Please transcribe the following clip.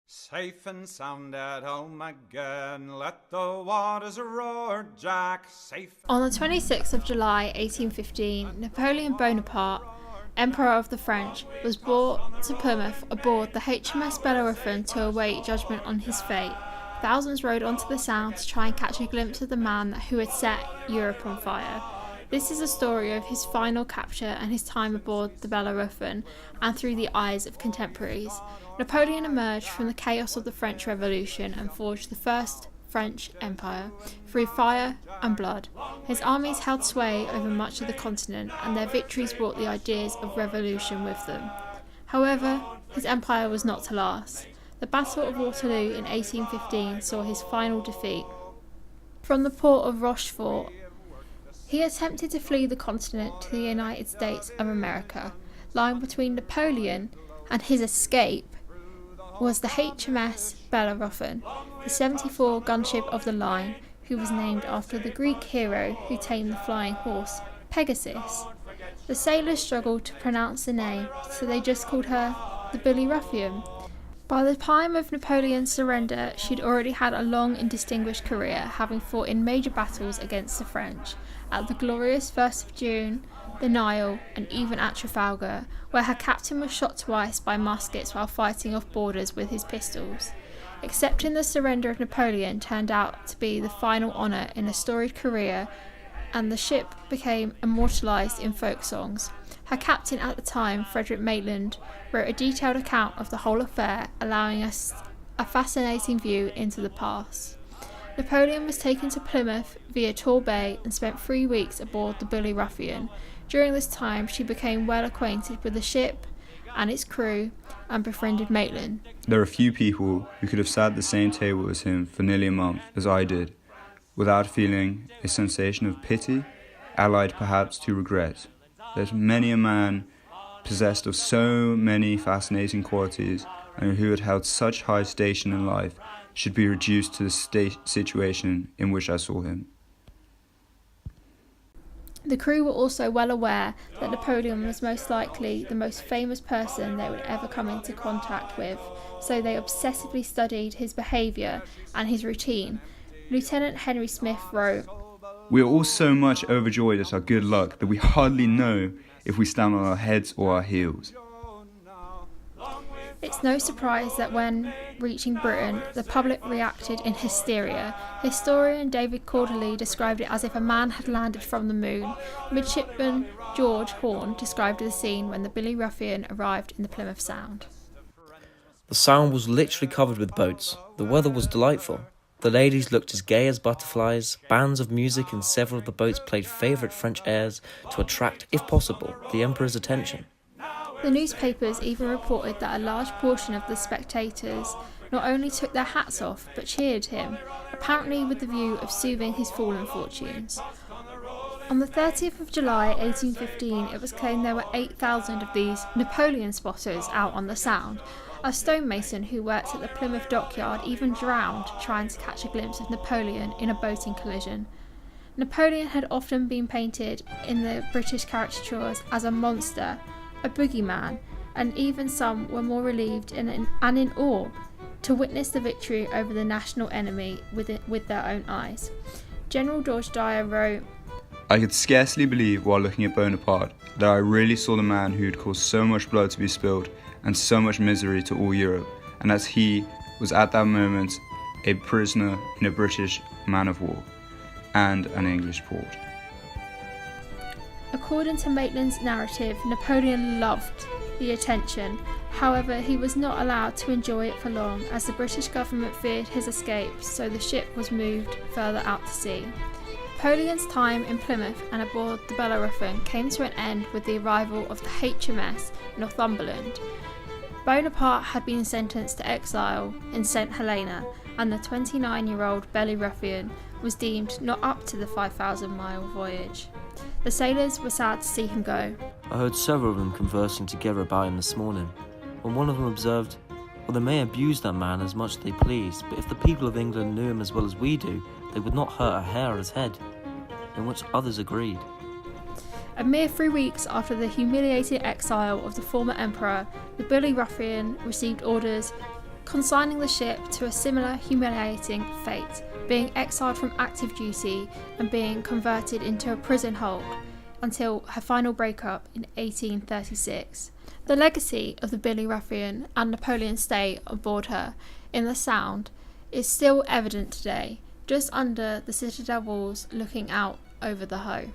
Safe and sound at home again, let the waters roar, Jack, safe. On the 26th of July 1815, Napoleon Bonaparte, Emperor of the French, was brought to Plymouth aboard the HMS Bellerophon to await judgment on his fate. Thousands rode onto the Sound to try and catch a glimpse of the man who had set Europe on fire. This is a story of his final capture and his time aboard the Bellerophon, and through the eyes of contemporaries. Napoleon emerged from the chaos of the French Revolution and forged the first French Empire through fire and blood. His armies held sway over much of the continent, and their victories brought the ideas of revolution with them. However, his empire was not to last. The Battle of Waterloo in 1815 saw his final defeat. From the port of Rochefort, he attempted to flee the continent to the United States of America. Lying between Napoleon and his escape was the HMS Bellerophon, the 74 gunship of the line, who was named after the Greek hero who tamed the flying horse, Pegasus. The sailors struggled to pronounce the name, so they just called her the Billy Ruffian. By the time of Napoleon's surrender, she'd already had a long and distinguished career, having fought in major battles against the French, at the glorious 1st of June, the Nile, and even at Trafalgar, where her captain was shot twice by muskets while fighting off boarders with his pistols. Accepting the surrender of Napoleon turned out to be the final honour in a storied career, and the ship became immortalised in folk songs. Her captain at the time, Frederick Maitland, wrote a detailed account of the whole affair, allowing us a fascinating view into the past. Napoleon was taken to Plymouth via Torbay and spent 3 weeks aboard the Billy Ruffian. During this time, she became well acquainted with the ship and its crew and befriended Maitland. There are few people who could have sat at the same table as him for nearly a month, as I did, without feeling a sensation of pity, allied perhaps to regret. There's many a man possessed of so many fascinating qualities and who had held such high station in life should be reduced to the situation in which I saw him. The crew were also well aware that Napoleon was most likely the most famous person they would ever come into contact with, so they obsessively studied his behaviour and his routine. Lieutenant Henry Smith wrote, "We are all so much overjoyed at our good luck that we hardly know if we stand on our heads or our heels." It's no surprise that when reaching Britain, the public reacted in hysteria. Historian David Corderley described it as if a man had landed from the moon. Midshipman George Horne described the scene when the Billy Ruffian arrived in the Plymouth Sound. The Sound was literally covered with boats. The weather was delightful. The ladies looked as gay as butterflies. Bands of music in several of the boats played favourite French airs to attract, if possible, the Emperor's attention. The newspapers even reported that a large portion of the spectators not only took their hats off, but cheered him, apparently with the view of soothing his fallen fortunes. On the 30th of July 1815, it was claimed there were 8,000 of these Napoleon spotters out on the Sound. A stonemason who worked at the Plymouth dockyard even drowned trying to catch a glimpse of Napoleon in a boating collision. Napoleon had often been painted in the British caricatures as a monster, a boogeyman, and even some were more relieved and in awe to witness the victory over the national enemy with their own eyes. General George Dyer wrote, I could scarcely believe while looking at Bonaparte that I really saw the man who had caused so much blood to be spilled and so much misery to all Europe, and as he was at that moment a prisoner in a British man of war and an English port. According to Maitland's narrative, Napoleon loved the attention. However, he was not allowed to enjoy it for long, as the British government feared his escape, so the ship was moved further out to sea. Napoleon's time in Plymouth and aboard the Bellerophon came to an end with the arrival of the HMS Northumberland. Bonaparte had been sentenced to exile in St Helena, and the 29-year-old Billy Ruffian was deemed not up to the 5,000-mile voyage. The sailors were sad to see him go. I heard several of them conversing together about him this morning, when one of them observed, "Well, they may abuse that man as much as they please, but if the people of England knew him as well as we do, they would not hurt a hair of his head," in which others agreed. A mere 3 weeks after the humiliating exile of the former emperor, the Billy Ruffian received orders consigning the ship to a similar humiliating fate, being exiled from active duty and being converted into a prison hulk until her final breakup in 1836. The legacy of the Billy Ruffian and Napoleon's stay aboard her in the Sound is still evident today, just under the Citadel walls looking out over the Hoe.